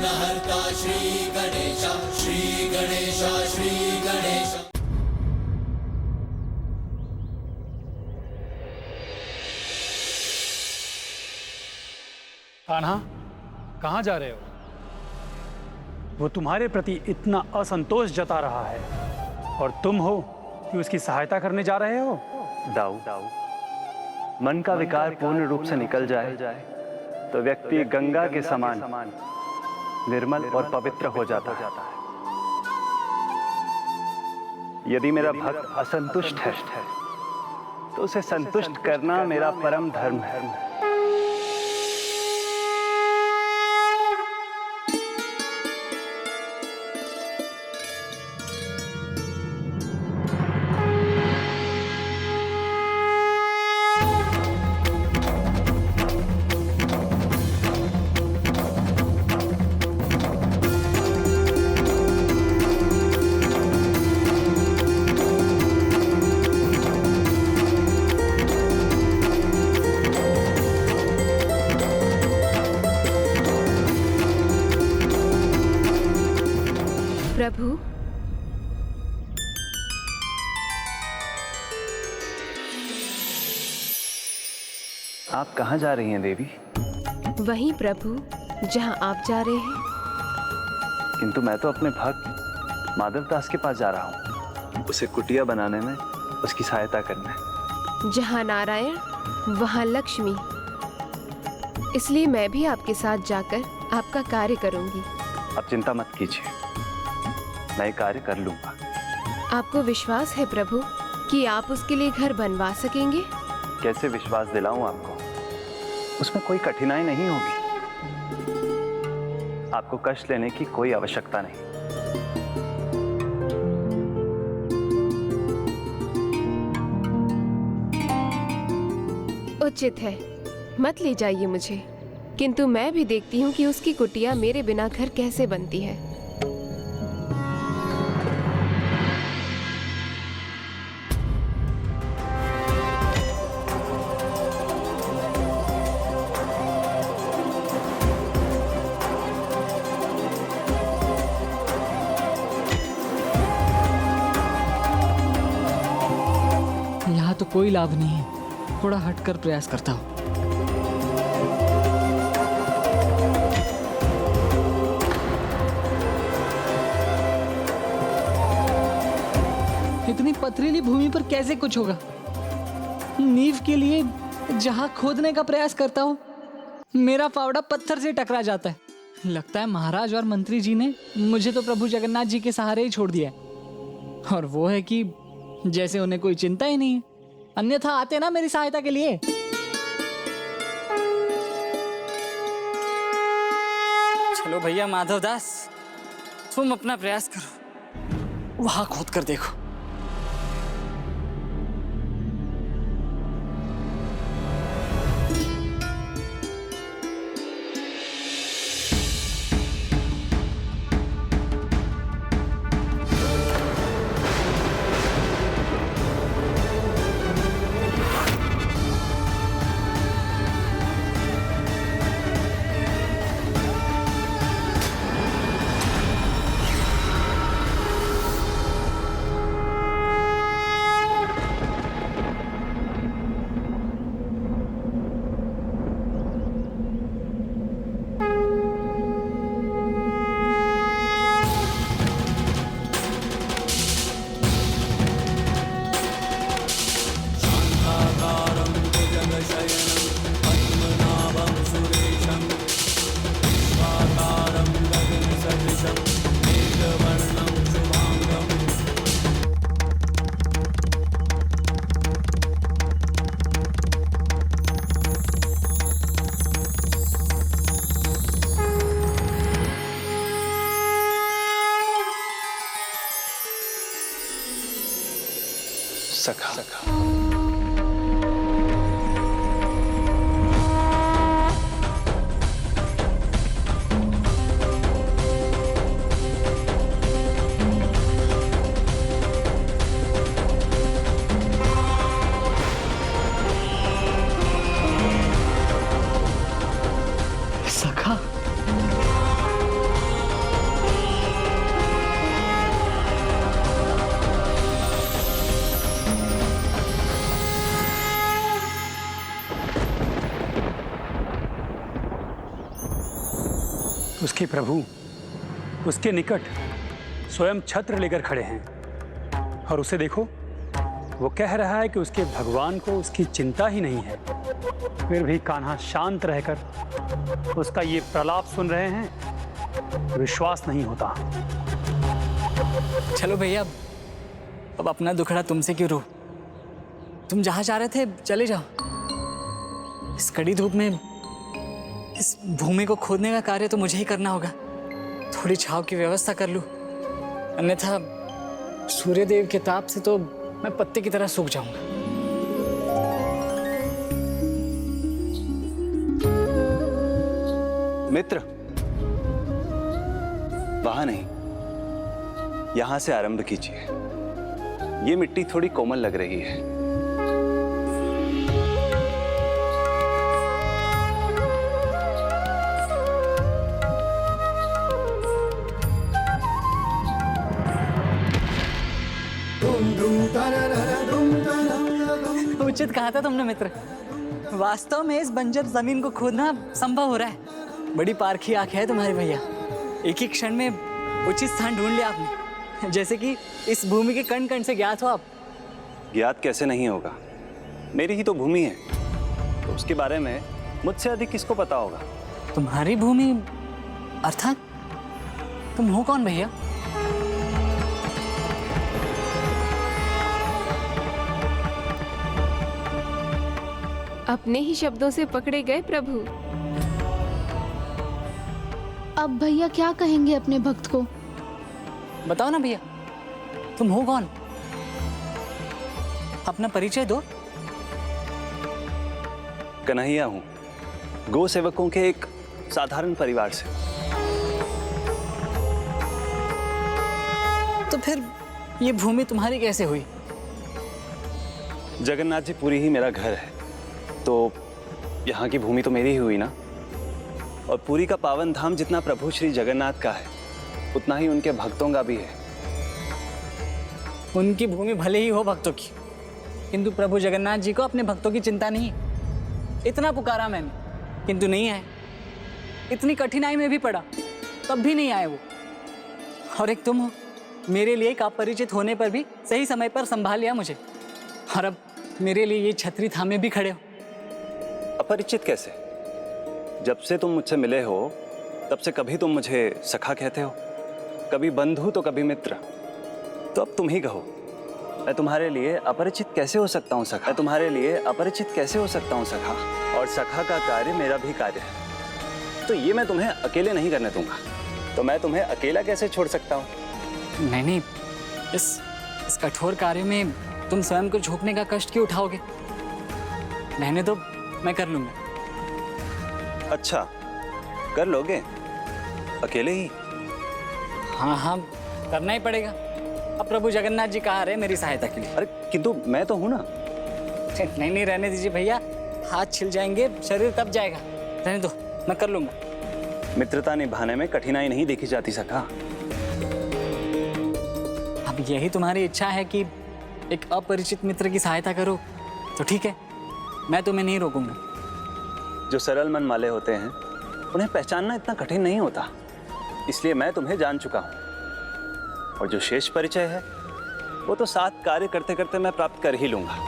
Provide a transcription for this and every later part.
विघ्नहर्ता श्री गणेश, श्री गणेश, श्री गणेश। कान्हा, कहाँ जा रहे हो? वो तुम्हारे प्रति इतना असंतोष जता रहा है और तुम हो कि उसकी सहायता करने जा रहे हो। दाऊ, मन का विकार पूर्ण रूप से निकल जाए तो व्यक्ति गंगा के समान निर्मल और पवित्र हो जाता है। यदि मेरा भक्त असंतुष्ट है तो उसे संतुष्ट करना मेरा परम धर्म है। प्रभु, आप कहाँ जा रही हैं देवी? वहीं प्रभु जहाँ आप जा रहे हैं। किंतु मैं तो अपने भक्त माधव दास के पास जा रहा हूँ, उसे कुटिया बनाने में उसकी सहायता करने। जहाँ नारायण वहाँ लक्ष्मी, इसलिए मैं भी आपके साथ जाकर आपका कार्य करूंगी। आप चिंता मत कीजिए, मैं कार्य कर लूंगा। आपको विश्वास है प्रभु कि आप उसके लिए घर बनवा सकेंगे? कैसे विश्वास दिलाऊं आपको? उसमें कोई कठिनाई नहीं होगी। आपको कष्ट लेने की कोई आवश्यकता नहीं। उचित है, मत ले जाइए मुझे, किंतु मैं भी देखती हूँ कि उसकी कुटिया मेरे बिना घर कैसे बनती है। यहाँ तो कोई लाभ नहीं है, थोड़ा हटकर प्रयास करता हूँ। इतनी पथरीली भूमि पर कैसे कुछ होगा? नींव के लिए जहाँ खोदने का प्रयास करता हूँ, मेरा फावड़ा पत्थर से टकरा जाता है। लगता है महाराज और मंत्री जी ने मुझे तो प्रभु जगन्नाथ जी के सहारे ही छोड़ दिया है, और वो है कि जैसे उन्हें कोई चिंता ही नहीं है, अन्यथा आते ना मेरी सहायता के लिए। चलो भैया माधव दास, तुम अपना प्रयास करो, वहां खोद कर देखो। सखा, सखा, उसके प्रभु उसके निकट स्वयं छत्र लेकर खड़े हैं और उसे देखो, वो कह रहा है कि उसके भगवान को उसकी चिंता ही नहीं है। फिर भी कान्हा शांत रहकर उसका ये प्रलाप सुन रहे हैं। विश्वास नहीं होता। चलो भैया, अब अपना दुखड़ा तुमसे क्यों रो। तुम जहाँ जा रहे थे चले जाओ। इस कड़ी धूप में इस भूमि को खोदने का कार्य तो मुझे ही करना होगा। थोड़ी छांव की व्यवस्था कर लूं, अन्यथा सूर्यदेव के ताप से तो मैं पत्ते की तरह सूख जाऊंगा। मित्र, वहां नहीं, यहां से आरंभ कीजिए। ये मिट्टी थोड़ी कोमल लग रही है। उचित कहा था तुमने मित्र। वास्तव में इस बंजर जमीन को खोदना संभव हो रहा है। बड़ी पारखी आंख है तुम्हारी भैया। एक ही क्षण में उचित स्थान ढूंढ लिया आपने, जैसे कि इस भूमि के कण कण से ज्ञात हो आप। ज्ञात कैसे नहीं होगा, मेरी ही तो भूमि है, तो उसके बारे में मुझसे अधिक किसको पता होगा। तुम्हारी भूमि अर्थात तुम हो कौन भैया? अपने ही शब्दों से पकड़े गए प्रभु। अब भैया क्या कहेंगे अपने भक्त को? बताओ ना भैया, तुम हो कौन? अपना परिचय दो। कन्हैया हूं, गो सेवकों के एक साधारण परिवार से। तो फिर ये भूमि तुम्हारी कैसे हुई? जगन्नाथ जी पुरी ही मेरा घर है, तो यहाँ की भूमि तो मेरी ही हुई ना। और पुरी का पावन धाम जितना प्रभु श्री जगन्नाथ का है, उतना ही उनके भक्तों का भी है। उनकी भूमि भले ही हो भक्तों की, किंतु प्रभु जगन्नाथ जी को अपने भक्तों की चिंता नहीं। इतना पुकारा मैंने, किंतु नहीं आए। इतनी कठिनाई में भी पड़ा, तब भी नहीं आए वो। और एक तुम हो, मेरे लिए एक अपरिचित होने पर भी सही समय पर संभाल लिया मुझे, और अब मेरे लिए ये छतरी थामे भी खड़े हो। अपरिचित कैसे? जब से तुम मुझसे मिले हो तब से कभी तुम मुझे सखा कहते हो, कभी बंधु तो कभी मित्र। तो अब तुम ही कहो, मैं तुम्हारे लिए अपरिचित कैसे हो सकता हूँ सखा? मैं तुम्हारे लिए अपरिचित कैसे हो सकता हूँ सखा? और सखा का कार्य मेरा भी कार्य है, तो ये मैं तुम्हें अकेले नहीं करने दूंगा। तो मैं तुम्हें अकेला कैसे छोड़ सकता हूँ? नहीं, इस कठोर कार्य में तुम स्वयं को झोंकने का कष्ट क्यों उठाओगे? रहने दो, मैं कर लूंगा। अच्छा, कर लोगे अकेले ही? हाँ हाँ, करना ही पड़ेगा। अब प्रभु जगन्नाथ जी कहाँ रहे मेरी सहायता के लिए? अरे किंतु मैं तो हूं ना। नहीं, रहने दीजिए भैया, हाथ छिल जाएंगे, शरीर तब जाएगा। रहने दो, मैं कर लूंगा। मित्रता निभाने में कठिनाई नहीं देखी जाती सखा। अब यही तुम्हारी इच्छा है कि एक अपरिचित मित्र की सहायता करो, तो ठीक है, मैं तुम्हें नहीं रोकूंगा। जो सरल मन वाले होते हैं उन्हें पहचानना इतना कठिन नहीं होता, इसलिए मैं तुम्हें जान चुका हूं। और जो शेष परिचय है वो तो साथ कार्य करते करते मैं प्राप्त कर ही लूंगा।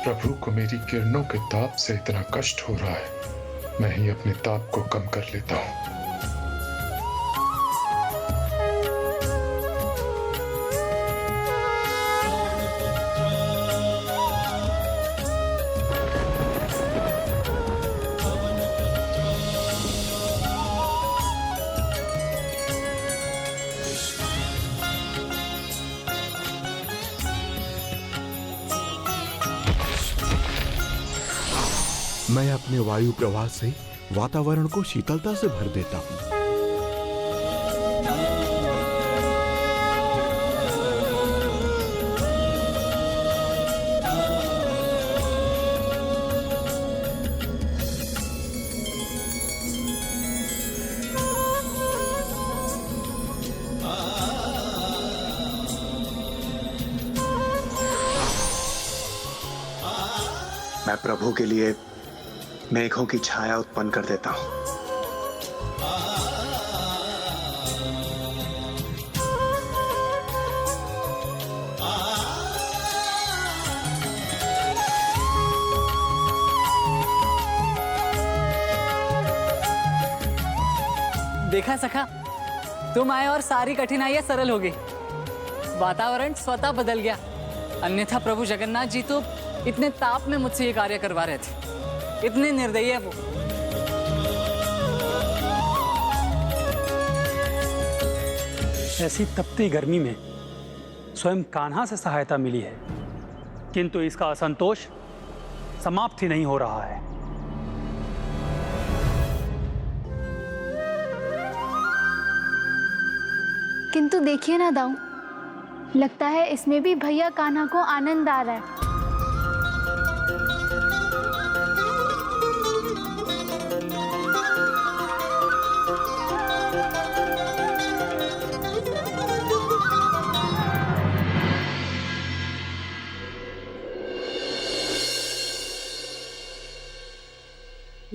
प्रभु को मेरी किरणों के ताप से इतना कष्ट हो रहा है, मैं ही अपने ताप को कम कर लेता हूं। मैं अपने वायु प्रवाह से वातावरण को शीतलता से भर देता हूँ। मैं प्रभु के लिए मेघों की छाया उत्पन्न कर देता हूं। देखा सखा, तुम आए और सारी कठिनाइयां सरल हो गई। वातावरण स्वतः बदल गया। अन्यथा प्रभु जगन्नाथ जी तो इतने ताप में मुझसे ये कार्य करवा रहे थे। इतने निर्दयी है वो। ऐसी तपती गर्मी में स्वयं कान्हा से सहायता मिली है, किंतु इसका असंतोष समाप्त ही नहीं हो रहा है। किंतु देखिए ना दाऊ, लगता है इसमें भी भैया कान्हा को आनंद आ रहा है।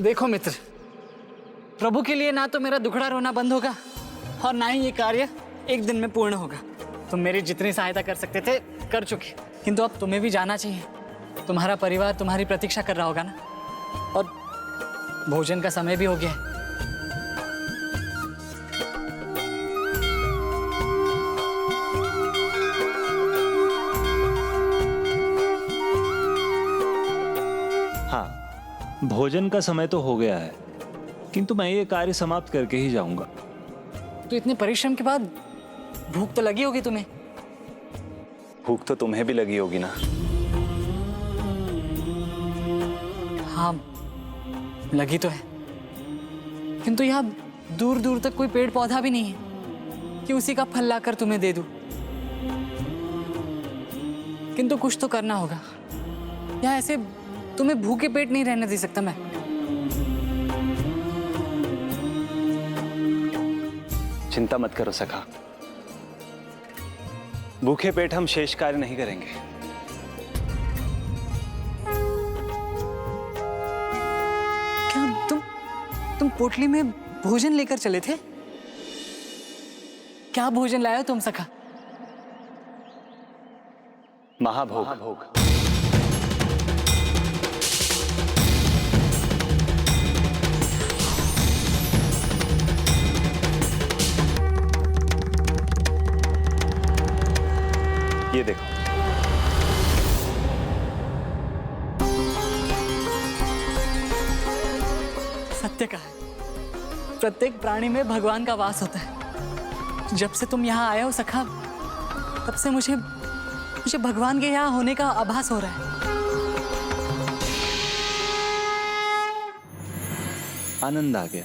देखो मित्र, प्रभु के लिए ना तो मेरा दुखड़ा रोना बंद होगा और ना ही ये कार्य एक दिन में पूर्ण होगा। तुम मेरी जितनी सहायता कर सकते थे कर चुके, किंतु अब तुम्हें भी जाना चाहिए। तुम्हारा परिवार तुम्हारी प्रतीक्षा कर रहा होगा ना, और भोजन का समय भी हो गया है। हाँ, भोजन का समय तो हो गया है, किंतु मैं ये कार्य समाप्त करके ही जाऊंगा। तो इतने परिश्रम के बाद भूख तो लगी होगी तुम्हें। भूख तो तुम्हें भी लगी होगी ना। हाँ, लगी तो है, किंतु यहाँ दूर दूर तक कोई पेड़ पौधा भी नहीं है कि उसी का फल लाकर तुम्हें दे दूं। किंतु कुछ तो करना होगा। यहाँ ऐसे तुम्हें भूखे पेट नहीं रहने दे सकता मैं। चिंता मत करो सखा, भूखे पेट हम शेष कार्य नहीं करेंगे। क्या तुम पोटली में भोजन लेकर चले थे? क्या भोजन लाए हो तुम सखा? महाभोग। ये देखो। सत्य कहा है, प्रत्येक प्राणी में भगवान का वास होता है। जब से तुम यहाँ आए हो सखा, तब से मुझे भगवान के यहाँ होने का आभास हो रहा है। आनंद आ गया।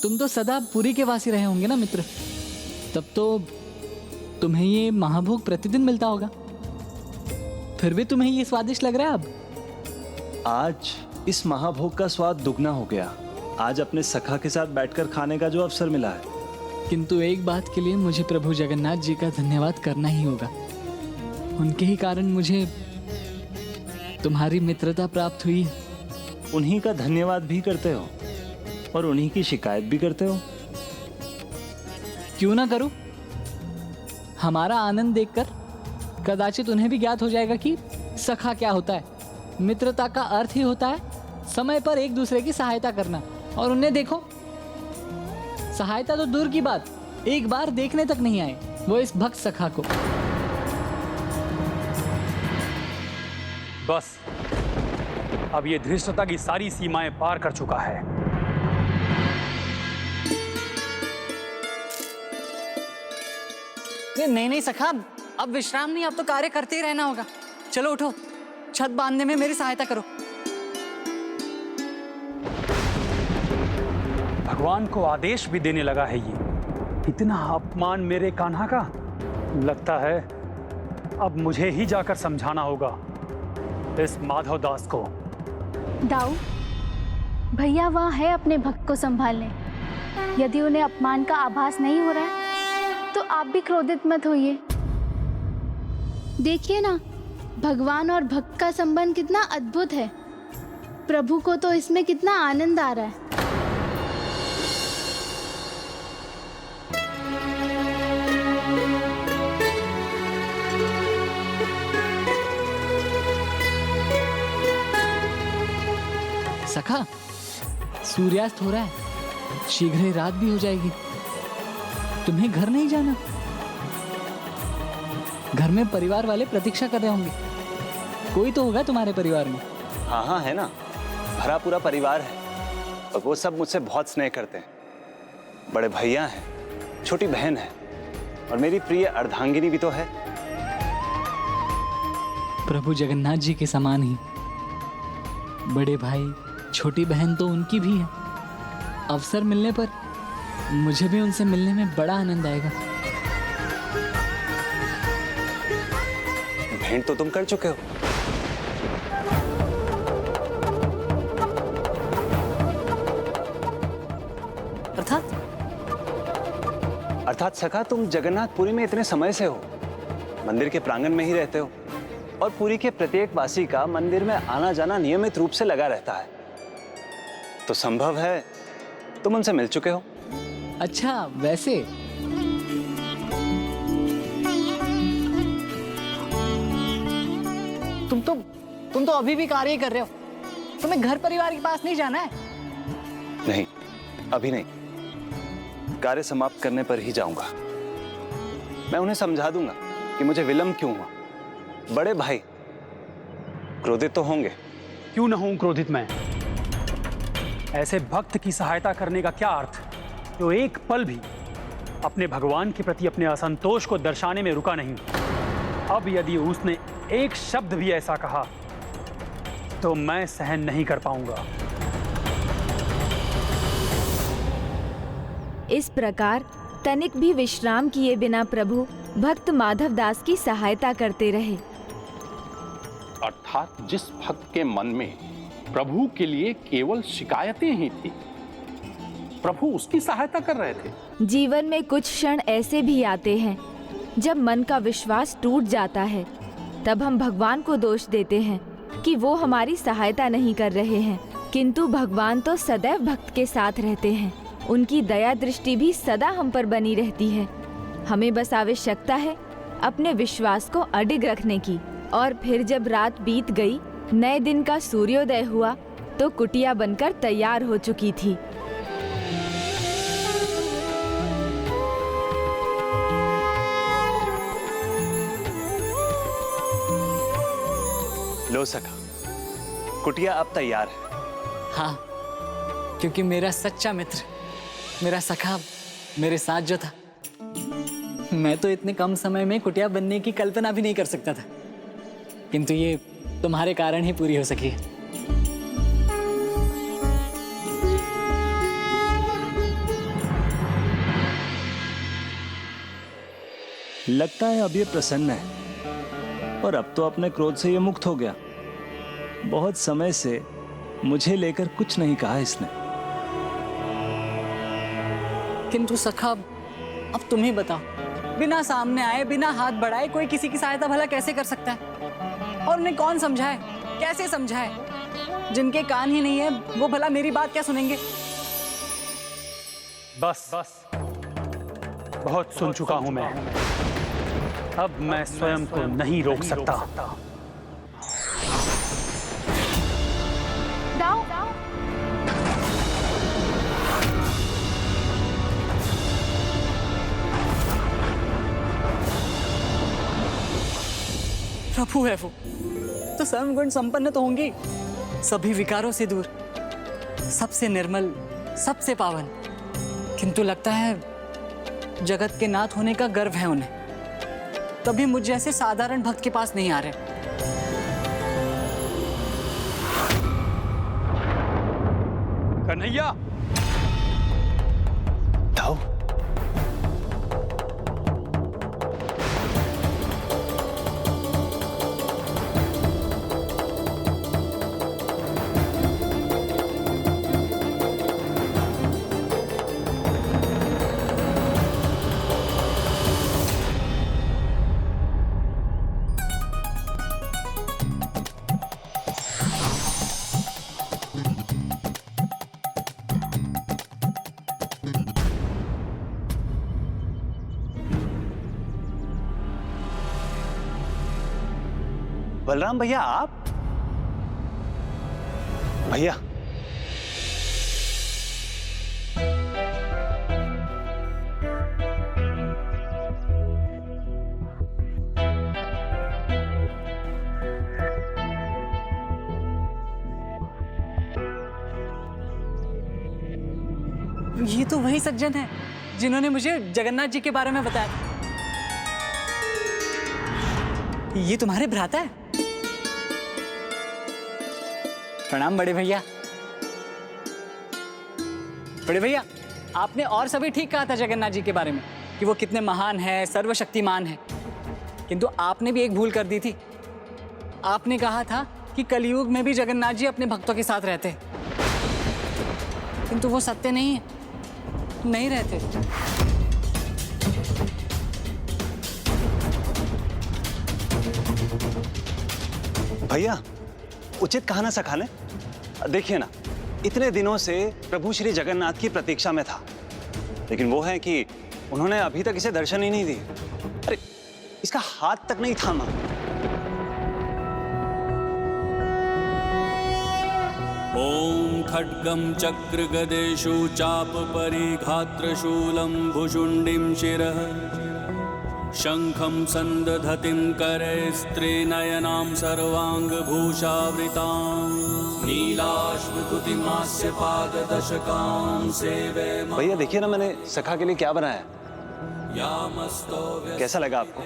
तुम तो सदा पुरी के वासी रहे होंगे ना मित्र, तब तो तुम्हें ये महाभोग प्रतिदिन मिलता होगा। फिर भी तुम्हें ये स्वादिष्ट लग रहा है अब। आज इस महाभोग का स्वाद दुगना हो गया। आज अपने सखा के साथ बैठकर खाने का जो अवसर मिला है। किंतु एक बात के लिए मुझे प्रभु जगन्नाथ जी का धन्यवाद करना ही होगा। उनके ही कारण मुझे तुम्हारी मित्रता प्राप्त हुई है। उन्हीं का धन्यवाद भी करते हो और उन्हीं की शिकायत भी करते हो। क्यों ना करूं? हमारा आनंद देखकर कदाचित उन्हें भी ज्ञात हो जाएगा कि सखा क्या होता है। मित्रता का अर्थ ही होता है समय पर एक दूसरे की सहायता करना। और उन्हें देखो, सहायता तो दूर की बात, एक बार देखने तक नहीं आए वो इस भक्त सखा को। बस अब ये धृष्टता की सारी सीमाएं पार कर चुका है। नहीं सखा, अब विश्राम नहीं, अब तो कार्य करते ही रहना होगा। चलो उठो, छत बांधने में मेरी सहायता करो। भगवान को आदेश भी देने लगा है। ये इतना अपमान मेरे कान्हा का, लगता है अब मुझे ही जाकर समझाना होगा इस माधव दास को। दाऊ, भैया वहाँ है अपने भक्त को संभालने। यदि उन्हें अपमान का आभास नहीं हो रहा है तो आप भी क्रोधित मत होइए। देखिए ना, भगवान और भक्त का संबंध कितना अद्भुत है। प्रभु को तो इसमें कितना आनंद आ रहा है। सखा, सूर्यास्त हो रहा है, शीघ्र ही रात भी हो जाएगी। तुम्हें घर नहीं जाना? घर में परिवार वाले प्रतीक्षा कर रहे होंगे। कोई तो होगा तुम्हारे परिवार में। हाँ हाँ, है ना, भरा पूरा परिवार है और वो सब मुझसे बहुत स्नेह करते हैं। बड़े भैया हैं, छोटी बहन है और मेरी प्रिय अर्धांगिनी भी तो है। प्रभु जगन्नाथ जी के समान ही बड़े भाई, छोटी बहन तो उनकी भी है। अवसर मिलने पर मुझे भी उनसे मिलने में बड़ा आनंद आएगा। भेंट तो तुम कर चुके हो। अर्थात सखा, तुम जगन्नाथपुरी में इतने समय से हो, मंदिर के प्रांगण में ही रहते हो और पुरी के प्रत्येक वासी का मंदिर में आना जाना नियमित रूप से लगा रहता है, तो संभव है तुम उनसे मिल चुके हो। अच्छा, वैसे तुम तो अभी भी कार्य कर रहे हो। तुम्हें घर परिवार के पास नहीं जाना है? नहीं, अभी नहीं, कार्य समाप्त करने पर ही जाऊंगा। मैं उन्हें समझा दूंगा कि मुझे विलंब क्यों हुआ। बड़े भाई क्रोधित तो होंगे। क्यों न हूं क्रोधित मैं? ऐसे भक्त की सहायता करने का क्या अर्थ जो एक पल भी अपने भगवान के प्रति अपने असंतोष को दर्शाने में रुका नहीं। अब यदि उसने एक शब्द भी ऐसा कहा तो मैं सहन नहीं कर पाऊंगा। इस प्रकार तनिक भी विश्राम किए बिना प्रभु भक्त माधव दास की सहायता करते रहे। अर्थात जिस भक्त के मन में प्रभु के लिए केवल शिकायतें ही थी, प्रभु उसकी सहायता कर रहे थे। जीवन में कुछ क्षण ऐसे भी आते हैं जब मन का विश्वास टूट जाता है। तब हम भगवान को दोष देते हैं कि वो हमारी सहायता नहीं कर रहे हैं, किंतु भगवान तो सदैव भक्त के साथ रहते हैं। उनकी दया दृष्टि भी सदा हम पर बनी रहती है। हमें बस आवश्यकता है अपने विश्वास को अडिग रखने की। और फिर जब रात बीत गई, नए दिन का सूर्योदय हुआ तो कुटिया बनकर तैयार हो चुकी थी। लो सखा, कुटिया अब तैयार है। हाँ, क्योंकि मेरा सच्चा मित्र, मेरा सखा मेरे साथ जो था, मैं तो इतने कम समय में कुटिया बनने की कल्पना भी नहीं कर सकता था, किंतु ये तुम्हारे कारण ही पूरी हो सकी है। लगता है अब ये प्रसन्न है और अब तो अपने क्रोध से ये मुक्त हो गया। बहुत समय से मुझे लेकर कुछ नहीं कहा इसने। किंतु सखा, अब तुम ही बताओ, बिना सामने आए, बिना हाथ बढ़ाए कोई किसी की सहायता भला कैसे कर सकता है? और उन्हें कौन समझाए, कैसे समझाए? जिनके कान ही नहीं है वो भला मेरी बात क्या सुनेंगे? बस बहुत सुन चुका हूं मैं। अब मैं स्वयं को नहीं रोक सकता। दाऊ, प्रभु है वो, तो सर्वगुण संपन्न तो होंगे, सभी विकारों से दूर, सबसे निर्मल, सबसे पावन। किंतु लगता है जगत के नाथ होने का गर्व है उन्हें, तभी मुझ जैसे साधारण भक्त के पास नहीं आ रहे। कन्हैया, बलराम भैया आप? भैया ये तो वही सज्जन है जिन्होंने मुझे जगन्नाथ जी के बारे में बताया था। ये तुम्हारे भ्राता है? प्रणाम बड़े भैया। बड़े भैया, आपने और सभी ठीक कहा था जगन्नाथ जी के बारे में कि वो कितने महान है, सर्वशक्तिमान है, किंतु आपने भी एक भूल कर दी थी। आपने कहा था कि कलयुग में भी जगन्नाथ जी अपने भक्तों के साथ रहते हैं, किंतु वो सत्य नहीं है, नहीं रहते। भैया उचित कहा ना सखाने। देखिए ना, इतने दिनों से प्रभु श्री जगन्नाथ की प्रतीक्षा में था, लेकिन वो है कि उन्होंने अभी तक इसे दर्शन ही नहीं दिए। अरे इसका हाथ तक नहीं थामा। ॐ खड्गं चक्रगदेषु चापपरिघात्रशूलं भुशुण्डिं शिरः शङ्खं सन्दधतिं करैस्त्रिनयनां सर्वाङ्गभूषावृतां नीलाश्मकुतिमास्य पाददशकां सेवे। भैया देखिए ना, मैंने सखा के लिए क्या बनाया, कैसा लगा आपको?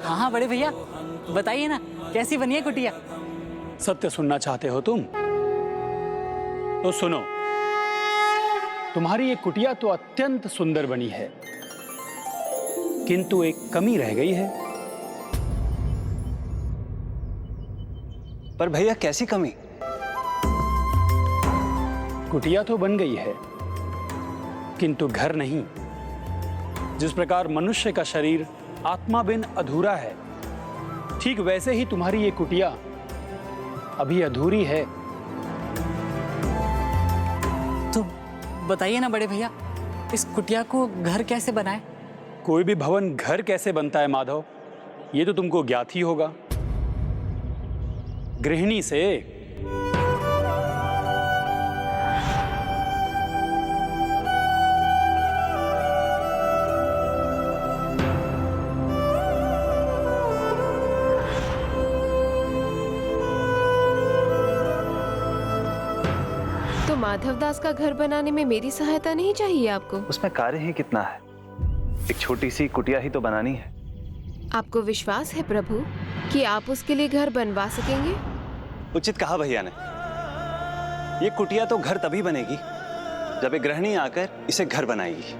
हाँ हाँ बड़े भैया, बताइए ना कैसी बनी है कुटिया? सत्य सुनना चाहते हो तुम? तो सुनो, तुम्हारी ये कुटिया तो अत्यंत सुंदर बनी है, किंतु एक कमी रह गई है। पर भैया कैसी कमी? कुटिया तो बन गई है, किंतु घर नहीं। जिस प्रकार मनुष्य का शरीर आत्मा बिन अधूरा है, ठीक वैसे ही तुम्हारी ये कुटिया अभी अधूरी है। तो बताइए ना बड़े भैया, इस कुटिया को घर कैसे बनाए? कोई भी भवन घर कैसे बनता है माधव, ये तो तुमको ज्ञात ही होगा। गृहिणी से। तो माधवदास का घर बनाने में मेरी सहायता नहीं चाहिए आपको? उसमें कार्य ही कितना है, एक छोटी सी कुटिया ही तो बनानी है। आपको विश्वास है प्रभु कि आप उसके लिए घर बनवा सकेंगे? उचित कहा भैया ने। ये कुटिया तो घर तभी बनेगी जब एक गृहिणी आकर इसे घर बनाएगी।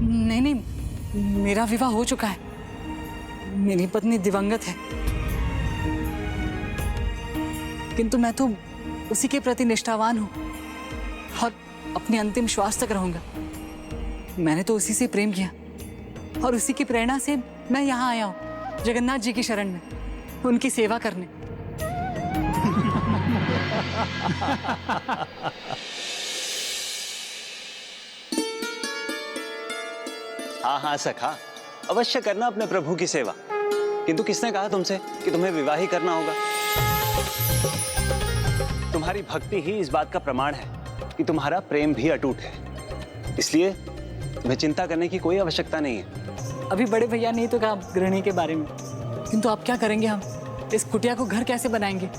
नहीं नहीं, मेरा विवाह हो चुका है, मेरी पत्नी दिवंगत है, किंतु मैं तो उसी के प्रति निष्ठावान हूं और अपने अंतिम श्वास तक रहूंगा। मैंने तो उसी से प्रेम किया और उसी की प्रेरणा से मैं यहाँ आया हूँ जगन्नाथ जी की शरण में, उनकी सेवा करने। हाँ हाँ सखा, अवश्य करना अपने प्रभु की सेवा, किंतु किसने कहा तुमसे कि तुम्हें विवाह ही करना होगा? तुम्हारी भक्ति ही इस बात का प्रमाण है कि तुम्हारा प्रेम भी अटूट है, इसलिए तुम्हें चिंता करने की कोई आवश्यकता नहीं है। अभी बड़े भैया ने तो कहा गृहिणी के बारे में, किंतु अब क्या करेंगे हम? इस कुटिया को घर कैसे बनाएंगे?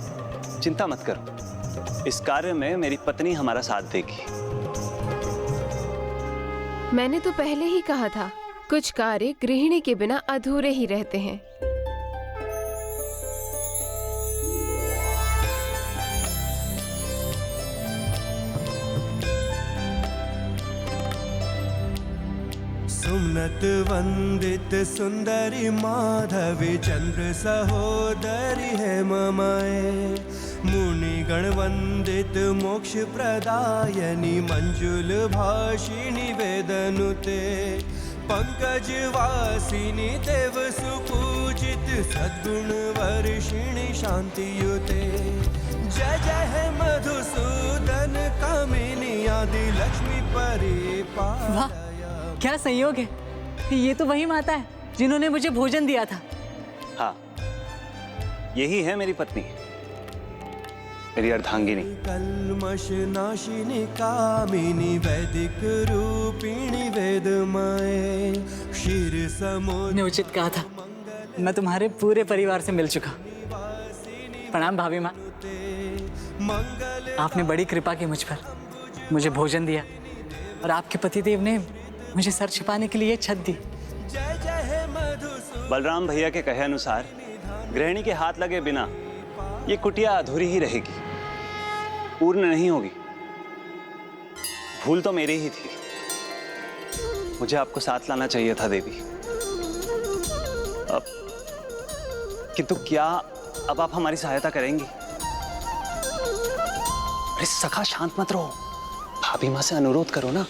चिंता मत करो, इस कार्य में मेरी पत्नी हमारा साथ देगी। मैंने तो पहले ही कहा था, कुछ कार्य गृहिणी के बिना अधूरे ही रहते हैं। सुमनत वंदित सुंदरी माधवी चंद्र सहोदरी है ममाए मुनि गण वंदित मोक्ष प्रदायनी मंजुल भाषिणी वेदनुते पंकज वासिनी देव सुपूजित सद्गुण वर्षिणी शांतियुते जय जय है मधुसूदन कामिनी आदि लक्ष्मी परिपालय। क्या संयोग है, ये तो वही माता है जिन्होंने मुझे भोजन दिया था। हाँ, यही है मेरी पत्नी, मेरी अर्धांगिनी। कल्मष नाशिनी कामिनी वैदिक रूपिणी वेदमय क्षीर समुद्र। ने उचित कहा था, मैं तुम्हारे पूरे परिवार से मिल चुका। प्रणाम भाभी माँ, आपने बड़ी कृपा की मुझ पर, मुझे भोजन दिया और आपके पतिदेव ने मुझे सर छिपाने के लिए छत दी। बलराम भैया के कहे अनुसार गृहिणी के हाथ लगे बिना ये कुटिया अधूरी ही रहेगी, पूर्ण नहीं होगी। भूल तो मेरी ही थी, मुझे आपको साथ लाना चाहिए था देवी। अब किंतु क्या अब आप हमारी सहायता करेंगी? अरे सखा शांत मत रहो, भाभी माँ से अनुरोध करो ना।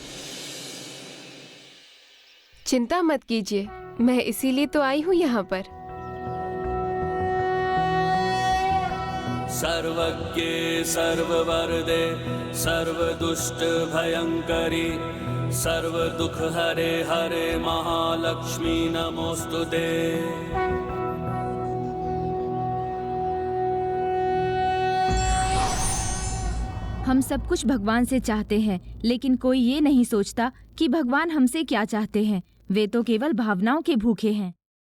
चिंता मत कीजिए, मैं इसीलिए तो आई हूँ यहाँ पर। सर्वज्ञे सर्ववरदे सर्वदुष्ट भयंकरी सर्व दुख हरे हरे महालक्ष्मी नमोस्तुते। हम सब कुछ भगवान से चाहते हैं, लेकिन कोई ये नहीं सोचता कि भगवान हमसे क्या चाहते हैं। वे तो केवल भावनाओं के भूखे हैं।